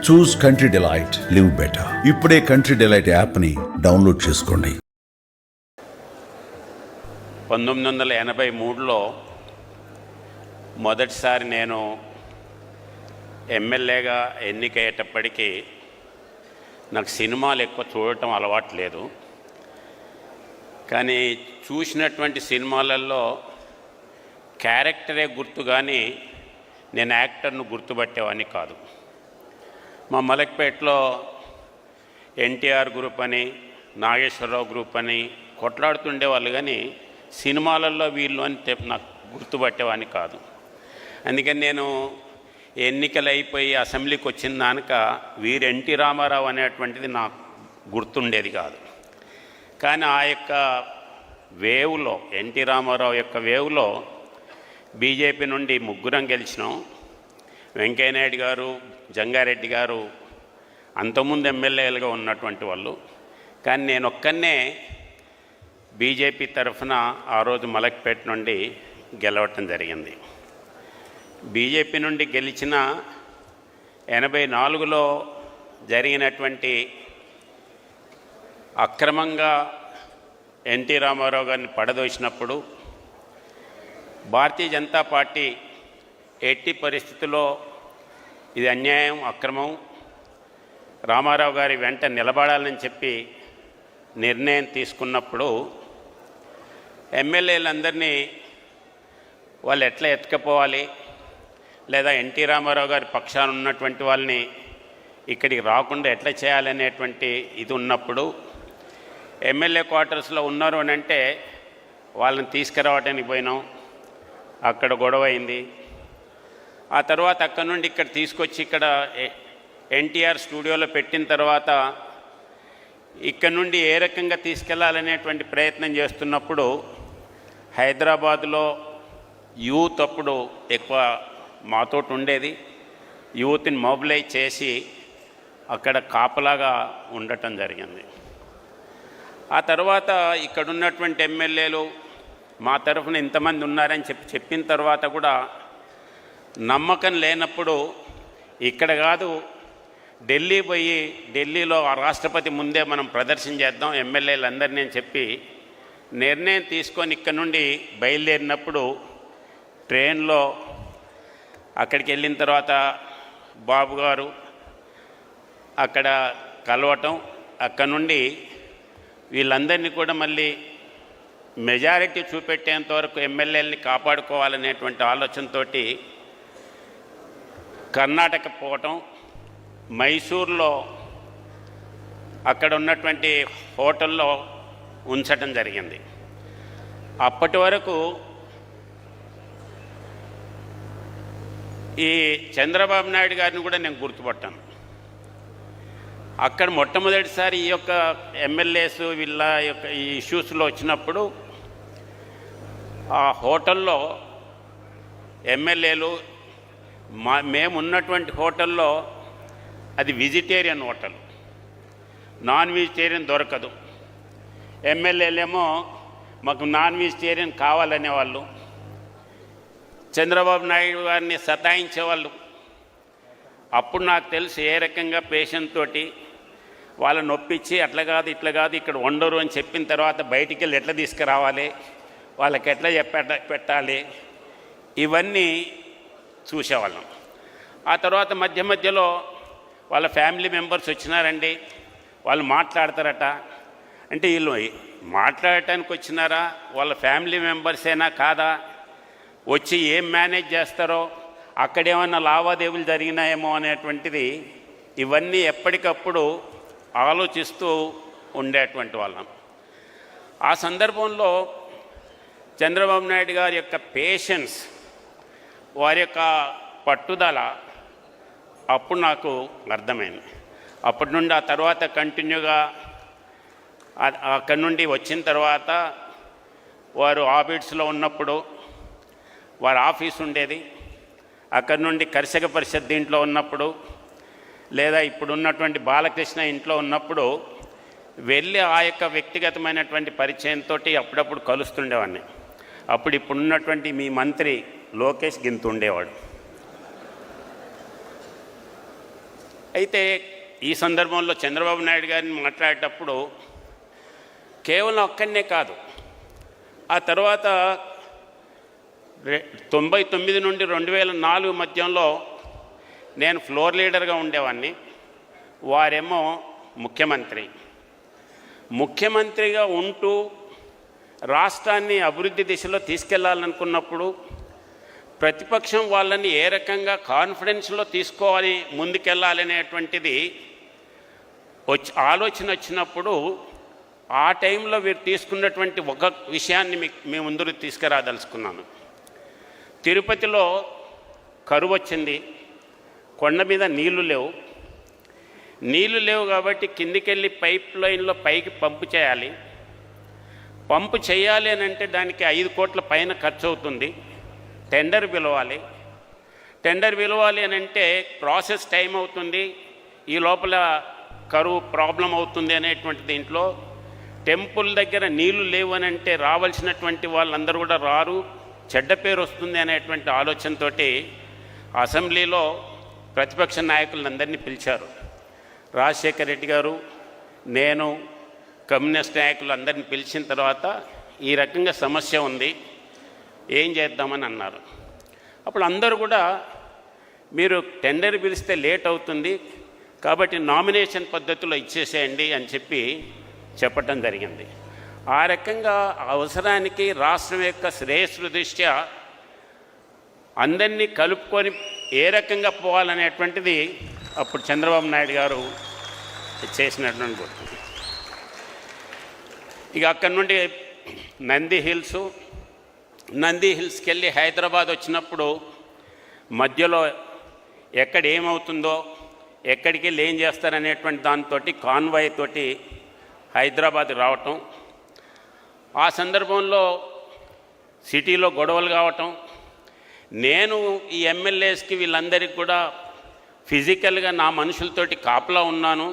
చూస్ country delight, live better. ఇప్పుడే country delight యాప్ని download చేసుకోండి. 1983లో మొదటిసారి నేను ఎమ్మెల్యేగా ఎన్నికయ్యేటప్పటికీ నాకు సినిమాలు ఎక్కువ చూడటం అలవాటు లేదు. కానీ చూసినటువంటి సినిమాలలో క్యారెక్టరే గుర్తు, కానీ నేను యాక్టర్ను గుర్తుపట్టేవాడిని కాదు. మా మలక్పేటలో ఎన్టీఆర్ గ్రూప్ అని, నాగేశ్వరరావు గ్రూప్ అని కొట్లాడుతుండేవాళ్ళు, కానీ సినిమాలలో వీళ్ళు అని నాకు గుర్తుపట్టేవాడిని కాదు. అందుకని నేను ఎన్నికలు అయిపోయి అసెంబ్లీకి వచ్చిన దానిక వీరు ఎన్టీ రామారావు అనేటువంటిది నాకు గుర్తుండేది కాదు. కానీ ఆ యొక్క వేవ్లో, ఎన్టీ రామారావు యొక్క వేవ్లో బీజేపీ నుండి ముగ్గురం గెలిచినాం. వెంకయ్యనాయుడు గారు, జంగారెడ్డి గారు అంతకుముందు ఎమ్మెల్యేలుగా ఉన్నటువంటి వాళ్ళు. కానీ నేను ఒక్కనే బీజేపీ తరఫున ఆ రోజు మలక్పేట నుండి గెలవటం జరిగింది. బీజేపీ నుండి గెలిచిన 84లో జరిగినటువంటి అక్రమంగా ఎన్టీ రామారావు గారిని పడదోసినప్పుడు భారతీయ జనతా పార్టీ ఎట్టి పరిస్థితుల్లో ఇది అన్యాయం, అక్రమం, రామారావు గారి వెంట నిలబడాలని చెప్పి నిర్ణయం తీసుకున్నప్పుడు ఎమ్మెల్యేలందరినీ వాళ్ళు ఎట్లా ఎత్తుకపోవాలి, లేదా ఎన్టీ రామారావు గారి పక్షాన ఉన్నటువంటి వాళ్ళని ఇక్కడికి రాకుండా ఎట్లా చేయాలనేటువంటి ఇది ఉన్నప్పుడు ఎమ్మెల్యే క్వార్టర్స్లో ఉన్నారు అని అంటే వాళ్ళని తీసుకురావడానికి పోయినాం. అక్కడ గొడవ అయింది. ఆ తర్వాత అక్కడ నుండి ఇక్కడ తీసుకొచ్చి ఇక్కడ ఎన్టీఆర్ స్టూడియోలో పెట్టిన తర్వాత ఇక్కడ నుండి ఏ రకంగా తీసుకెళ్లాలనేటువంటి ప్రయత్నం చేస్తున్నప్పుడు హైదరాబాదులో యూత్ అప్పుడు ఎక్కువ మాతోటి ఉండేది. యూత్ని మొబిలైజ్ చేసి అక్కడ కాపలాగా ఉండటం జరిగింది. ఆ తర్వాత ఇక్కడ ఉన్నటువంటి ఎమ్మెల్యేలు మా తరఫున ఇంతమంది ఉన్నారని చెప్పిన తర్వాత కూడా నమ్మకం లేనప్పుడు ఇక్కడ కాదు ఢిల్లీ పోయి, ఢిల్లీలో ఆ రాష్ట్రపతి ముందే మనం ప్రదర్శన చేద్దాం ఎమ్మెల్యేలందరినీ అని చెప్పి నిర్ణయం తీసుకొని ఇక్కడ నుండి బయలుదేరినప్పుడు ట్రైన్లో అక్కడికి వెళ్ళిన తర్వాత బాబు గారు అక్కడ కలవటం, అక్కడ నుండి వీళ్ళందరినీ కూడా మళ్ళీ మెజారిటీ చూపెట్టేంత వరకు ఎమ్మెల్యేలని కాపాడుకోవాలనేటువంటి ఆలోచనతో కర్ణాటక పోవటం, మైసూర్లో అక్కడ ఉన్నటువంటి హోటల్లో ఉంచటం జరిగింది. అప్పటి వరకు ఈ చంద్రబాబు నాయుడు గారిని కూడా నేను గుర్తుపట్టాను. అక్కడ మొట్టమొదటిసారి ఈ యొక్క ఎమ్మెల్యేస్ వీళ్ళ యొక్క ఈ ఇష్యూస్లో వచ్చినప్పుడు ఆ హోటల్లో ఎమ్మెల్యేలు మేము ఉన్నటువంటి హోటల్లో అది వెజిటేరియన్ హోటల్, నాన్ వెజిటేరియన్ దొరకదు. ఎమ్మెల్యేలేమో మాకు నాన్ వెజిటేరియన్ కావాలనేవాళ్ళు, చంద్రబాబు నాయుడు గారిని సతాయించేవాళ్ళు. అప్పుడు నాకు తెలుసు ఏ రకంగా పేషెంట్ తోటి వాళ్ళని నొప్పించి అట్లా కాదు ఇట్లా కాదు ఇక్కడ వండరు అని చెప్పిన తర్వాత బయటికి వెళ్ళి ఎట్లా తీసుకురావాలి, వాళ్ళకి ఎట్లా పెట్టాలి, ఇవన్నీ చూసేవాళ్ళం. ఆ తర్వాత మధ్య మధ్యలో వాళ్ళ ఫ్యామిలీ మెంబర్స్ వచ్చినారండి, వాళ్ళు మాట్లాడతారట. అంటే వీళ్ళు మాట్లాడటానికి వచ్చినారా, వాళ్ళ ఫ్యామిలీ మెంబర్సేనా కాదా, వచ్చి ఏం మేనేజ్ చేస్తారో, అక్కడేమన్నా లావాదేవీలు జరిగినాయేమో అనేటువంటిది ఇవన్నీ ఎప్పటికప్పుడు ఆలోచిస్తూ ఉండేటువంటి వాళ్ళం. ఆ సందర్భంలో చంద్రబాబు నాయుడు గారి యొక్క పేషెన్స్, వారి యొక్క పట్టుదల అప్పుడు నాకు అర్థమైంది. అప్పటి నుండి ఆ తర్వాత కంటిన్యూగా అక్కడి నుండి వచ్చిన తర్వాత వారు ఆఫీస్లో ఉన్నప్పుడు వారి ఆఫీస్ ఉండేది, అక్కడి నుండి కర్షక పరిషత్ దీంట్లో ఉన్నప్పుడు, లేదా ఇప్పుడు ఉన్నటువంటి బాలకృష్ణ ఇంట్లో ఉన్నప్పుడు వెళ్ళి ఆ యొక్క వ్యక్తిగతమైనటువంటి పరిచయంతో అప్పుడప్పుడు కలుస్తుండేవాడిని. అప్పుడు ఇప్పుడున్నటువంటి మీ మంత్రి లోకేష్ గింతు ఉండేవాడు. అయితే ఈ సందర్భంలో చంద్రబాబు నాయుడు గారిని మాట్లాడేటప్పుడు కేవలం ఒక్కనే కాదు, ఆ తర్వాత 99 నుండి 2004 మధ్యంలో నేను ఫ్లోర్ లీడర్గా ఉండేవాడిని, వారేమో ముఖ్యమంత్రిగా ఉంటూ రాష్ట్రాన్ని అభివృద్ధి దిశలో తీసుకెళ్లాలనుకున్నప్పుడు ప్రతిపక్షం వాళ్ళని ఏ రకంగా కాన్ఫిడెన్స్లో తీసుకోవాలి, ముందుకెళ్ళాలనేటువంటిది ఆలోచన వచ్చినప్పుడు ఆ టైంలో వీరు తీసుకున్నటువంటి ఒక విషయాన్ని మీ ముందుకు తీసుకురాదలుచుకున్నాను. తిరుపతిలో కరువు వచ్చింది, కొండ మీద నీళ్లు లేవు కాబట్టి కిందికెళ్ళి పైప్ లైన్లో పైకి పంపు చేయాలి అని అంటే దానికి 5 కోట్ల పైన ఖర్చు అవుతుంది. టెండర్ పిలవాలి అని అంటే ప్రాసెస్ టైం అవుతుంది, ఈ లోపల కరువు ప్రాబ్లం అవుతుంది అనేటువంటి దీంట్లో టెంపుల్ దగ్గర నీళ్లు లేవు అని అంటే రావాల్సినటువంటి వాళ్ళందరూ కూడా రారు, చెడ్డ పేరు వస్తుంది అనేటువంటి ఆలోచనతో అసెంబ్లీలో ప్రతిపక్ష నాయకులందరినీ పిలిచారు. రాజశేఖర రెడ్డి గారు, నేను, కమ్యూనిస్ట్ నాయకులు అందరినీ పిలిచిన తర్వాత ఈ రకంగా సమస్య ఉంది, ఏం చేద్దామని అన్నారు. అప్పుడు అందరూ కూడా మీరు టెండర్ పిలిస్తే లేట్ అవుతుంది కాబట్టి నామినేషన్ పద్ధతిలో ఇచ్చేసేయండి అని చెప్పటం జరిగింది. ఆ రకంగా అవసరానికి రాష్ట్రం యొక్క శ్రేయస్సు దృష్ట్యా అందరినీ కలుపుకొని ఏ రకంగా పోవాలనేటువంటిది అప్పుడు చంద్రబాబు నాయుడు గారు చేసినటువంటి గుర్తు. ఇక అక్కడి నుండి నంది హిల్స్కి వెళ్ళి హైదరాబాద్ వచ్చినప్పుడు మధ్యలో ఎక్కడ ఏమవుతుందో, ఎక్కడికి వెళ్ళి ఏం చేస్తారనేటువంటి దాంతో కాన్వాయ్ తోటి హైదరాబాద్ రావటం, ఆ సందర్భంలో సిటీలో గొడవలు కావటం, నేను ఈ ఎమ్మెల్యేస్కి వీళ్ళందరికీ కూడా ఫిజికల్గా నా మనుషులతోటి కాపలా ఉన్నాను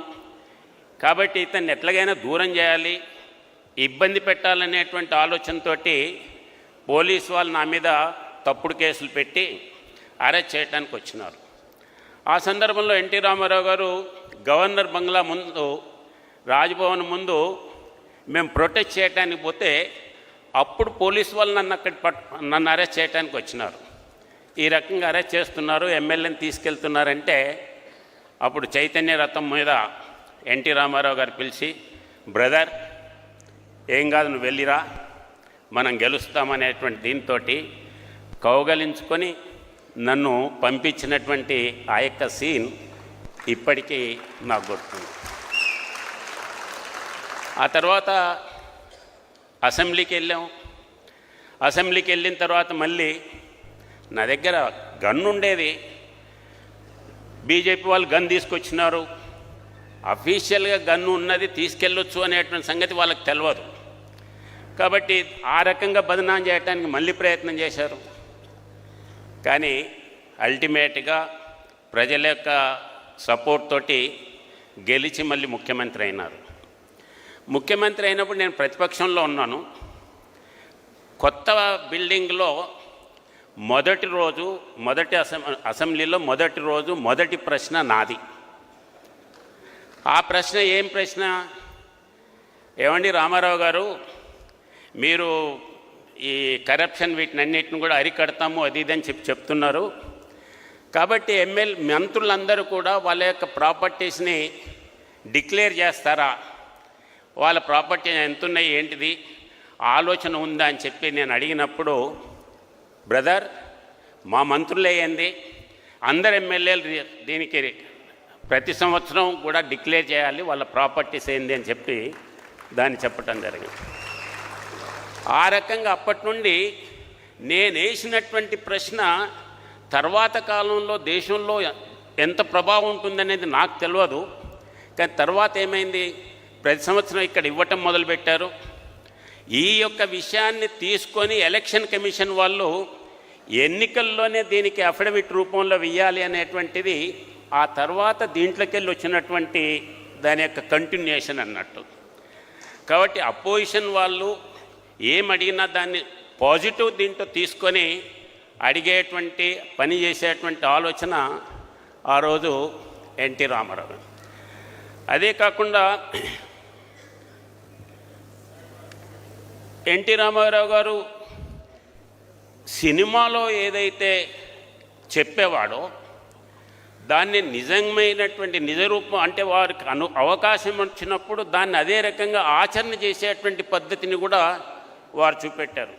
కాబట్టి ఇతన్ని ఎట్లాగైనా దూరం చేయాలి, ఇబ్బంది పెట్టాలనేటువంటి ఆలోచనతో పోలీసు వాళ్ళు నా మీద తప్పుడు కేసులు పెట్టి అరెస్ట్ చేయడానికి వచ్చినారు. ఆ సందర్భంలో ఎన్టీ రామారావు గారు గవర్నర్ బంగ్లా ముందు, రాజ్భవన్ ముందు మేము ప్రొటెస్ట్ చేయడానికి పోతే అప్పుడు పోలీసు వాళ్ళు నన్ను అరెస్ట్ చేయడానికి వచ్చినారు. ఈ రకంగా అరెస్ట్ చేస్తున్నారు, ఎమ్మెల్యేని తీసుకెళ్తున్నారంటే అప్పుడు చైతన్య రథం మీద ఎన్టీ రామారావు గారు పిలిచి, బ్రదర్ ఏం కాదు నువ్వు వెళ్ళిరా, మనం గెలుస్తామనేటువంటి దీంతో కౌగలించుకొని నన్ను పంపించినటువంటి ఆ యొక్క సీన్ ఇప్పటికీ నాకు గుర్తుంది. ఆ తర్వాత అసెంబ్లీకి వెళ్ళిన తర్వాత మళ్ళీ నా దగ్గర గన్ ఉండేది, బీజేపీ వాళ్ళు గన్ తీసుకొచ్చినారు, అఫీషియల్గా గన్ను ఉన్నది తీసుకెళ్ళొచ్చు అనేటువంటి సంగతి వాళ్ళకి తెలియదు కాబట్టి ఆ రకంగా బదనాం చేయడానికి మళ్ళీ ప్రయత్నం చేశారు. కానీ అల్టిమేట్గా ప్రజల యొక్క సపోర్ట్ తోటి గెలిచి మళ్ళీ ముఖ్యమంత్రి అయినారు. ముఖ్యమంత్రి అయినప్పుడు నేను ప్రతిపక్షంలో ఉన్నాను. కొత్త బిల్డింగ్లో అసెంబ్లీలో మొదటి రోజు మొదటి ప్రశ్న నాది. ఆ ప్రశ్న ఏం ప్రశ్న, ఏమండి రామారావు గారు, మీరు ఈ కరప్షన్ వీటినన్నిటిని కూడా అరికడతాము అది ఇదని చెప్తున్నారు కాబట్టి మంత్రులందరూ కూడా వాళ్ళ యొక్క ప్రాపర్టీస్ని డిక్లేర్ చేస్తారా, వాళ్ళ ప్రాపర్టీ ఎంతున్నాయి ఏంటిది ఆలోచన ఉందా అని చెప్పి నేను అడిగినప్పుడు, బ్రదర్ మా మంత్రులే ఏంది, అందరు ఎమ్మెల్యేలు దీనికి ప్రతి సంవత్సరం కూడా డిక్లేర్ చేయాలి వాళ్ళ ప్రాపర్టీస్ ఏంది అని దాన్ని చెప్పటం జరిగింది. ఆ రకంగా అప్పటి నుండి నేను వేసినటువంటి ప్రశ్న తర్వాత కాలంలో దేశంలో ఎంత ప్రభావం ఉంటుందనేది నాకు తెలియదు. కానీ తర్వాత ఏమైంది, ప్రతి సంవత్సరం ఇక్కడ ఇవ్వటం మొదలుపెట్టారు. ఈ యొక్క విషయాన్ని తీసుకొని ఎలక్షన్ కమిషన్ వాళ్ళు ఎన్నికల్లోనే దీనికి అఫిడవిట్ రూపంలో వెయ్యాలి అనేటువంటిది ఆ తర్వాత దీంట్లోకి వెళ్ళి వచ్చినటువంటి దాని యొక్క కంటిన్యూషన్ అన్నట్టు. కాబట్టి అపోజిషన్ వాళ్ళు ఏమడిగినా దాన్ని పాజిటివ్ దీంట్లో తీసుకొని అడిగేటువంటి పని చేసేటువంటి ఆలోచన ఆ రోజు ఎన్టీ రామారావు గారు. అదే కాకుండా ఎన్టీ రామారావు గారు సినిమాలో ఏదైతే చెప్పేవాడో దాన్ని నిజమైనటువంటి నిజరూపం అంటే వారికి అవకాశం వచ్చినప్పుడు దాన్ని అదే రకంగా ఆచరణ చేసేటువంటి పద్ధతిని కూడా వారు చూపెట్టారు.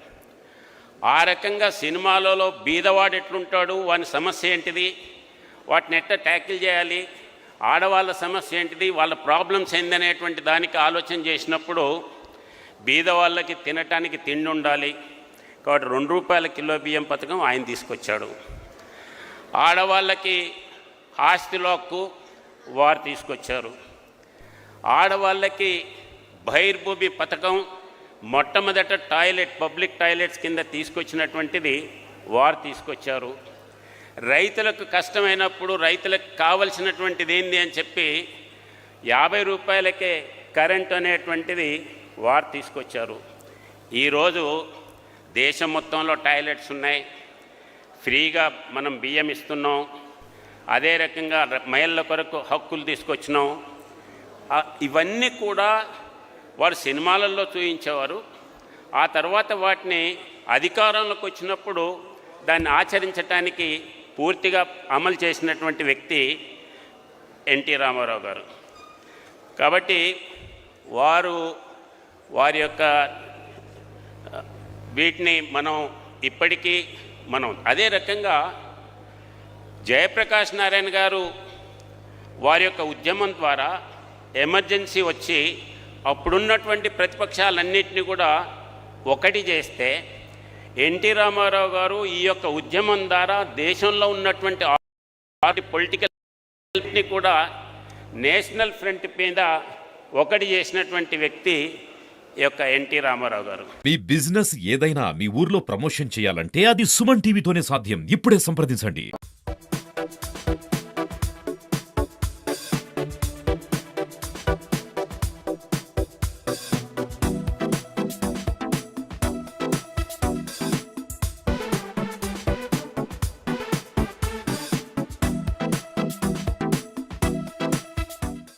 ఆ రకంగా సినిమాలలో బీదవాడు ఎట్లుంటాడు, వాని సమస్య ఏంటిది, వాటిని ఎట్లా ట్యాకిల్ చేయాలి, ఆడవాళ్ళ సమస్య ఏంటిది, వాళ్ళ ప్రాబ్లమ్స్ ఏందనేటువంటి దానికి ఆలోచన చేసినప్పుడు బీదవాళ్ళకి తినటానికి తిండి ఉండాలి కాబట్టి 2 రూపాయల కిలో బియ్యం పథకం ఆయన తీసుకొచ్చాడు. ఆడవాళ్ళకి ఆస్తిలో హక్కు వారు తీసుకొచ్చారు. ఆడవాళ్ళకి బహిర్భూమి పథకం మొట్టమొదట పబ్లిక్ టాయిలెట్స్ కింద తీసుకొచ్చినటువంటిది వారు తీసుకొచ్చారు. రైతులకు కష్టమైనప్పుడు రైతులకు కావలసినటువంటిది ఏంది అని చెప్పి 50 రూపాయలకే కరెంట్ అనేటువంటిది వారు తీసుకొచ్చారు. ఈరోజు దేశం మొత్తంలో టాయిలెట్స్ ఉన్నాయి, ఫ్రీగా మనం బియ్యం ఇస్తున్నాం. అదే రకంగా మహిళల కొరకు హక్కులు తీసుకొచ్చినాం. ఇవన్నీ కూడా వారు సినిమాలలో చూపించేవారు. ఆ తర్వాత వాటిని అధికారంలోకి వచ్చినప్పుడు దాన్ని ఆచరించటానికి పూర్తిగా అమలు చేసినటువంటి వ్యక్తి ఎన్టీ రామారావు గారు. కాబట్టి వారి యొక్క వీటిని మనం ఇప్పటికీ అదే రకంగా జయప్రకాష్ నారాయణ గారు వారి యొక్క ఉద్యమం ద్వారా ఎమర్జెన్సీ వచ్చి అప్పుడున్నటువంటి ప్రతిపక్షాలన్నింటినీ కూడా ఒకటి చేస్తే ఎన్టీ రామారావు గారు ఈ యొక్క ఉద్యమం ద్వారా దేశంలో ఉన్నటువంటి పొలిటికల్ని కూడా నేషనల్ ఫ్రంట్ మీద ఒకటి చేసినటువంటి వ్యక్తి ఈ యొక్క ఎన్టీ రామారావు గారు. మీ బిజినెస్ ఏదైనా మీ ఊర్లో ప్రమోషన్ చేయాలంటే అది సుమన్ టీవీతోనే సాధ్యం. ఇప్పుడే సంప్రదించండి.